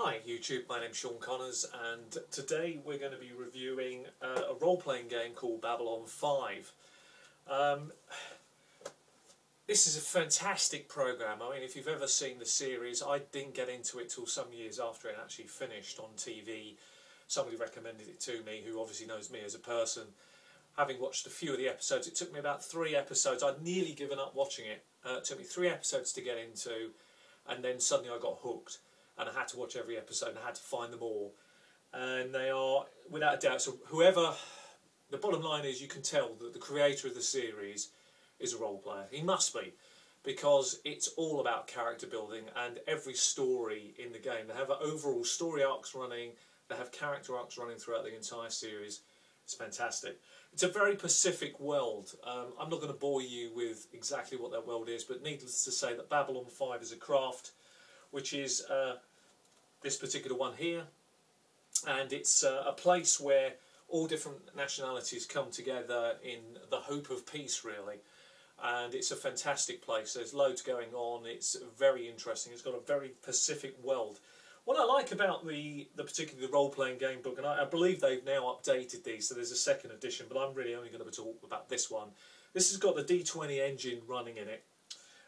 Hi YouTube, my name's Sean Connors, and today we're going to be reviewing a role-playing game called Babylon 5. This is a fantastic program. I mean, if you've ever seen the series, I didn't get into it till some years after it actually finished on TV. Somebody recommended it to me who obviously knows me as a person. Having watched a few of the episodes, it took me about 3 episodes. I'd nearly given up watching it. It took me 3 episodes to get into, and then suddenly I got hooked. And I had to watch every episode and I had to find them all. And they are, without a doubt, so whoever, the bottom line is you can tell that the creator of the series is a role player. He must be, because it's all about character building and every story in the game. They have overall story arcs running, they have character arcs running throughout the entire series. It's fantastic. It's a very Pacific world. I'm not going to bore you with exactly what that world is, but needless to say that Babylon 5 is a craft, which is this particular one here, and it's a place where all different nationalities come together in the hope of peace, really. And it's a fantastic place. There's loads going on. It's very interesting. It's got a very Pacific world. What I like about the particular role-playing game book, and I believe they've now updated these, so there's a second edition, but I'm really only going to talk about this one. This has got the D20 engine running in it.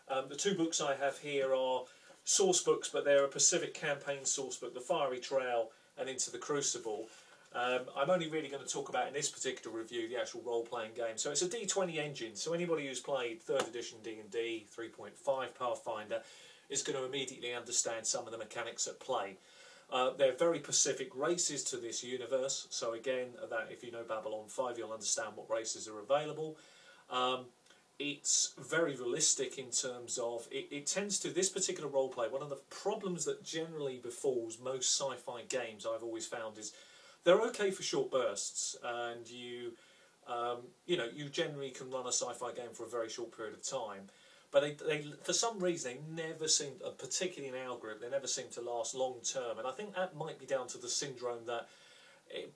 The 2 books I have here are source books, but they're a Pacific campaign source book, The Fiery Trail and Into the Crucible. I'm only really going to talk about in this particular review the actual role-playing game. So it's a D20 engine, so anybody who's played 3rd edition D&D, 3.5 Pathfinder is going to immediately understand some of the mechanics at play. They're very Pacific races to this universe, so again, that if you know Babylon 5 you'll understand what races are available. It's very realistic in terms of, it tends to, this particular roleplay, one of the problems that generally befalls most sci-fi games I've always found is they're okay for short bursts, and you generally can run a sci-fi game for a very short period of time, but they for some reason they never seem, particularly in our group, they never seem to last long term, and I think that might be down to the syndrome that,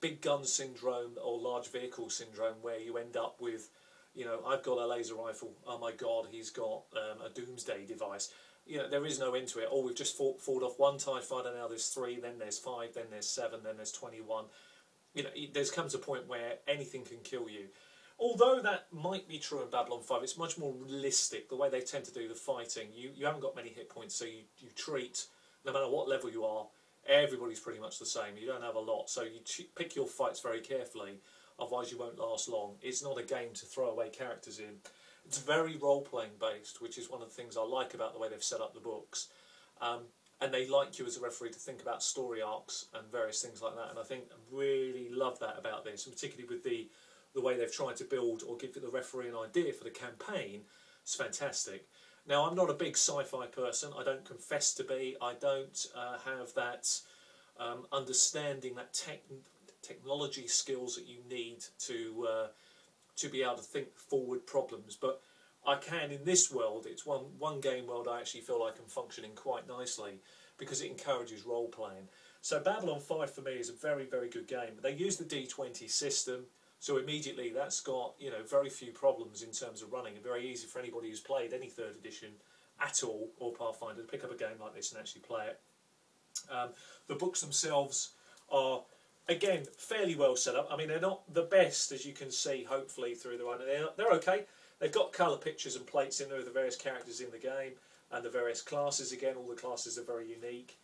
big gun syndrome or large vehicle syndrome, where you end up with, I've got a laser rifle, oh my god, he's got a doomsday device. There is no end to it. Oh, we've just fought off 1 TIE fighter, now there's 3, then there's 5, then there's 7, then there's 21. There comes a point where anything can kill you. Although that might be true in Babylon 5, it's much more realistic, the way they tend to do the fighting. You haven't got many hit points, so you treat, no matter what level you are, everybody's pretty much the same. You don't have a lot, so you pick your fights very carefully. Otherwise you won't last long. It's not a game to throw away characters in. It's very role-playing based, which is one of the things I like about the way they've set up the books. And they like you as a referee to think about story arcs and various things like that. And I think I really love that about this, and particularly with the way they've tried to build or give the referee an idea for the campaign. It's fantastic. Now, I'm not a big sci-fi person. I don't confess to be. I don't have that understanding, that technology skills that you need to be able to think forward problems, but I can in this world. It's one game world I actually feel like I'm functioning quite nicely because it encourages role playing. So Babylon 5 for me is a very, very good game. They use the D20 system, so immediately that's got very few problems in terms of running, and very easy for anybody who's played any 3rd edition at all or Pathfinder to pick up a game like this and actually play it. The books themselves are, again, fairly well set up. I mean, they're not the best, as you can see, hopefully, through the run. They're okay. They've got colour pictures and plates in there of the various characters in the game and the various classes. Again, all the classes are very unique.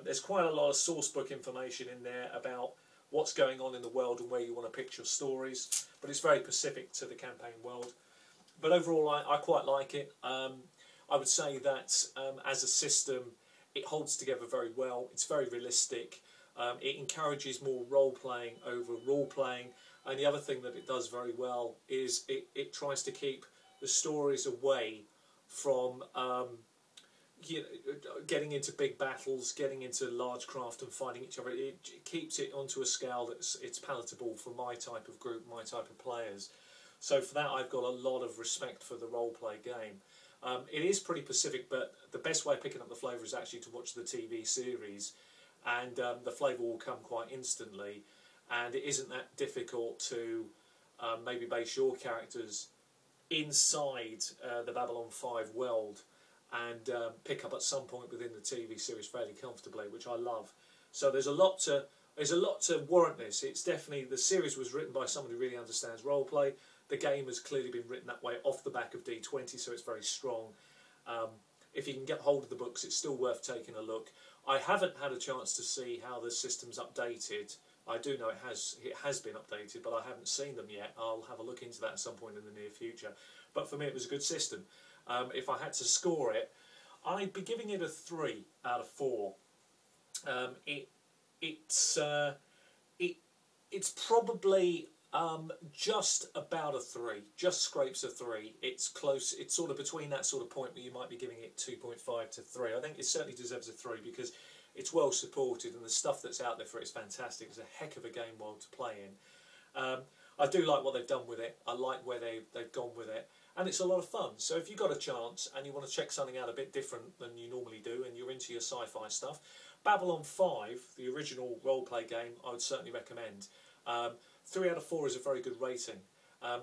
There's quite a lot of source book information in there about what's going on in the world and where you want to pitch your stories, but it's very Pacific to the campaign world. But overall, I quite like it. I would say that as a system, it holds together very well. It's very realistic. It encourages more role-playing over role-playing, and the other thing that it does very well is it tries to keep the stories away from getting into big battles, getting into large craft and fighting each other. It keeps it onto a scale it's palatable for my type of group, my type of players. So for that, I've got a lot of respect for the role-play game. It is pretty Pacific, but the best way of picking up the flavour is actually to watch the TV series, and the flavour will come quite instantly, and it isn't that difficult to maybe base your characters inside the Babylon 5 world and pick up at some point within the TV series fairly comfortably, which I love. So there's a lot to warrant this. It's definitely, the series was written by someone who really understands roleplay. The game has clearly been written that way off the back of D20, so it's very strong. If you can get hold of the books, it's still worth taking a look. I haven't had a chance to see how the system's updated. I do know it has been updated, but I haven't seen them yet. I'll have a look into that at some point in the near future. But for me, it was a good system. If I had to score it, I'd be giving it a 3 out of 4. It's probably just about a 3, just scrapes a 3. It's close. It's sort of between that sort of point where you might be giving it 2.5 to 3. I think it certainly deserves a 3 because it's well supported and the stuff that's out there for it is fantastic. It's a heck of a game world to play in. I do like what they've done with it. I like where they've gone with it. And it's a lot of fun. So if you've got a chance and you want to check something out a bit different than you normally do and you're into your sci-fi stuff, Babylon 5, the original role-play game, I would certainly recommend. 3 out of 4 is a very good rating.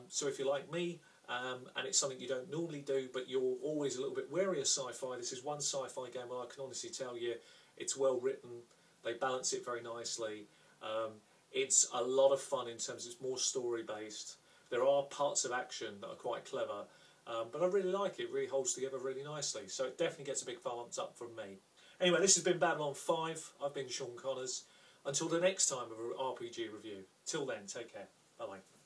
So if you're like me, and it's something you don't normally do, but you're always a little bit wary of sci-fi, this is one sci-fi game where I can honestly tell you it's well written, they balance it very nicely. It's a lot of fun in terms of it's more story-based. There are parts of action that are quite clever, but I really like it. It really holds together really nicely. So it definitely gets a big thumbs up from me. Anyway, this has been Babylon 5. I've been Sean Connors. Until the next time of an RPG review. Till then, take care. Bye-bye.